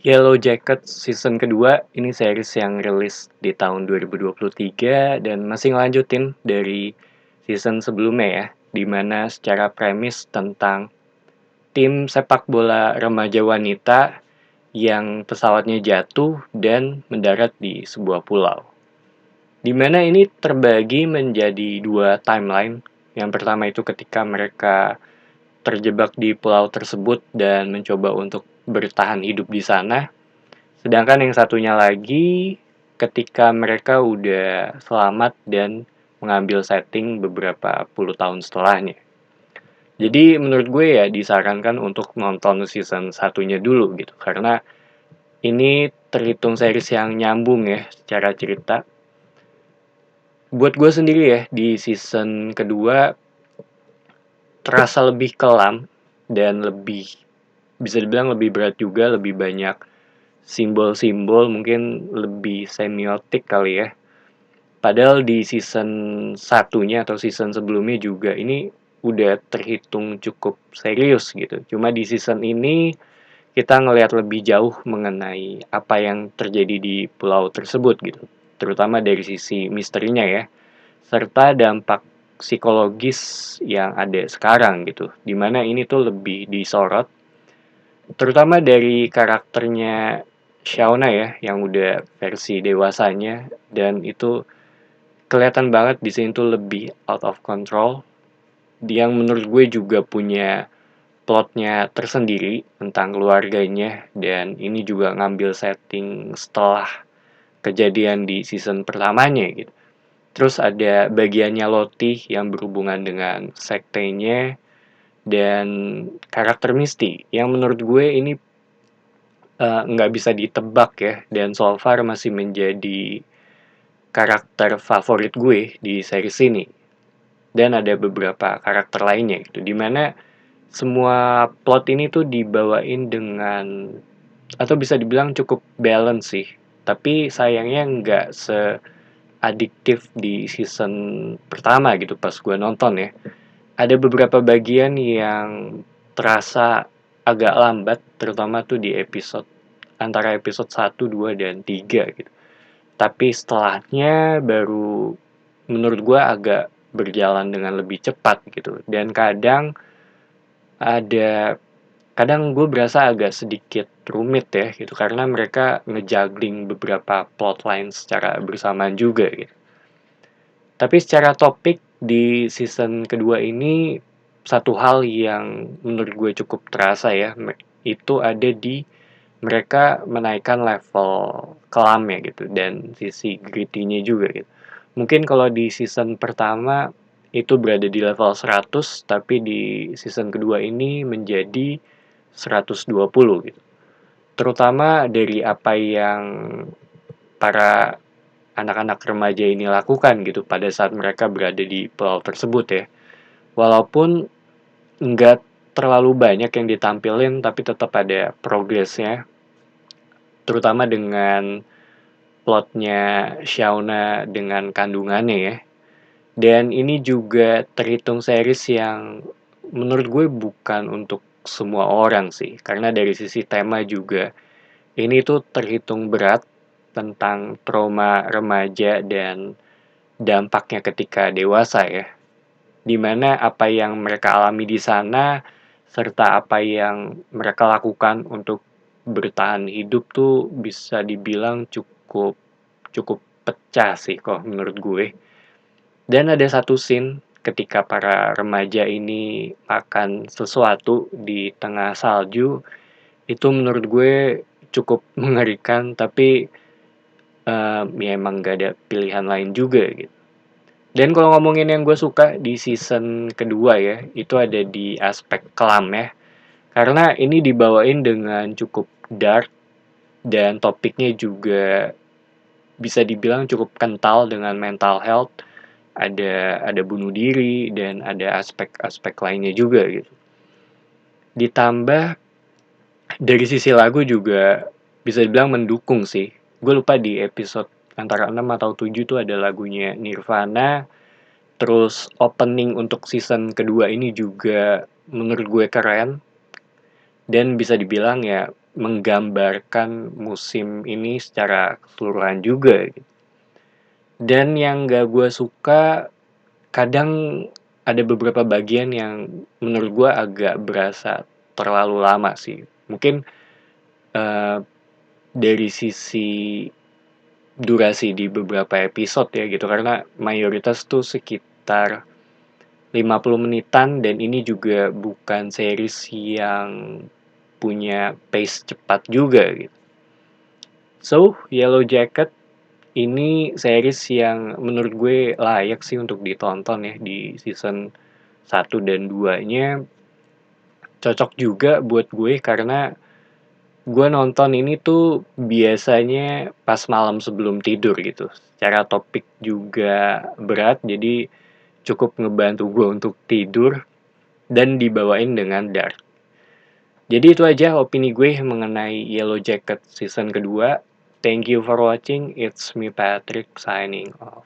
Yellow Jackets season kedua ini series yang rilis di tahun 2023 dan masih ngelanjutin dari season sebelumnya ya, di mana secara premis tentang tim sepak bola remaja wanita yang pesawatnya jatuh dan mendarat di sebuah pulau. Di mana ini terbagi menjadi dua timeline. Yang pertama itu ketika mereka terjebak di pulau tersebut dan mencoba untuk bertahan hidup di sana. Sedangkan yang satunya lagi ketika mereka udah selamat dan mengambil setting beberapa puluh tahun setelahnya. Jadi menurut gue ya disarankan untuk nonton season satunya dulu gitu. Karena ini terhitung series yang nyambung ya secara cerita. Buat gue sendiri ya di season kedua terasa lebih kelam dan lebih bisa dibilang lebih berat juga, lebih banyak simbol-simbol, mungkin lebih semiotik kali ya. Padahal di season satunya atau season sebelumnya juga ini udah terhitung cukup serius gitu. Cuma di season ini kita ngelihat lebih jauh mengenai apa yang terjadi di pulau tersebut gitu. Terutama dari sisi misterinya ya, serta dampak psikologis yang ada sekarang gitu. Dimana ini tuh lebih disorot, terutama dari karakternya Shauna ya, yang udah versi dewasanya, dan itu kelihatan banget di sini tuh lebih out of control. Yang menurut gue juga punya plotnya tersendiri tentang keluarganya, dan ini juga ngambil setting setelah kejadian di season pertamanya gitu. Terus ada bagiannya Lottie yang berhubungan dengan sektenya dan karakter Misty yang menurut gue ini nggak bisa ditebak ya, dan so far masih menjadi karakter favorit gue di series ini. Dan ada beberapa karakter lainnya gitu, dimana semua plot ini tuh dibawain dengan atau bisa dibilang cukup balance sih. Tapi sayangnya nggak seadiktif di season pertama gitu pas gue nonton ya. Ada beberapa bagian yang terasa agak lambat, terutama tuh di episode antara episode 1, 2, dan 3 gitu. Tapi setelahnya baru menurut gue agak berjalan dengan lebih cepat gitu. Dan ada kadang gue berasa agak sedikit rumit ya gitu karena mereka ngejuggling beberapa plotline secara bersamaan juga gitu. Tapi secara topik di season kedua ini satu hal yang menurut gue cukup terasa ya, itu ada di mereka menaikkan level kelamnya gitu dan sisi gritty-nya juga gitu. Mungkin kalau di season pertama itu berada di level 100, tapi di season kedua ini menjadi 120 gitu. Terutama dari apa yang para anak-anak remaja ini lakukan gitu pada saat mereka berada di pulau tersebut ya. Walaupun nggak terlalu banyak yang ditampilin, tapi tetap ada progresnya, terutama dengan plotnya Shauna dengan kandungannya ya. Dan ini juga terhitung series yang menurut gue bukan untuk semua orang sih, karena dari sisi tema juga ini tuh terhitung berat tentang trauma remaja dan dampaknya ketika dewasa ya. Dimana apa yang mereka alami di sana serta apa yang mereka lakukan untuk bertahan hidup tuh bisa dibilang cukup cukup pecah sih kok menurut gue. Dan ada satu scene ketika para remaja ini makan sesuatu di tengah salju, itu menurut gue cukup mengerikan, tapi ya emang gak ada pilihan lain juga gitu. Dan kalau ngomongin yang gue suka di season kedua ya, itu ada di aspek kelam ya. Karena ini dibawain dengan cukup dark dan topiknya juga bisa dibilang cukup kental dengan mental health. Ada bunuh diri dan ada aspek-aspek lainnya juga gitu. Ditambah dari sisi lagu juga bisa dibilang mendukung sih. Gue lupa di episode antara 6 atau 7 tuh ada lagunya Nirvana. Terus opening untuk season kedua ini juga menurut gue keren. Dan bisa dibilang ya menggambarkan musim ini secara keseluruhan juga gitu. Dan yang gak gue suka, kadang ada beberapa bagian yang menurut gue agak berasa terlalu lama sih. Mungkin eh, dari sisi durasi di beberapa episode ya gitu, karena mayoritas tuh sekitar 50 menitan, dan ini juga bukan series yang punya pace cepat juga gitu. So, Yellow Jacket ini series yang menurut gue layak sih untuk ditonton ya di season 1 dan 2-nya. Cocok juga buat gue karena gue nonton ini tuh biasanya pas malam sebelum tidur gitu. Secara topik juga berat, jadi cukup ngebantu gue untuk tidur dan dibawain dengan dark. Jadi itu aja opini gue mengenai Yellow Jacket season kedua. Thank you for watching. It's me Patrick signing off.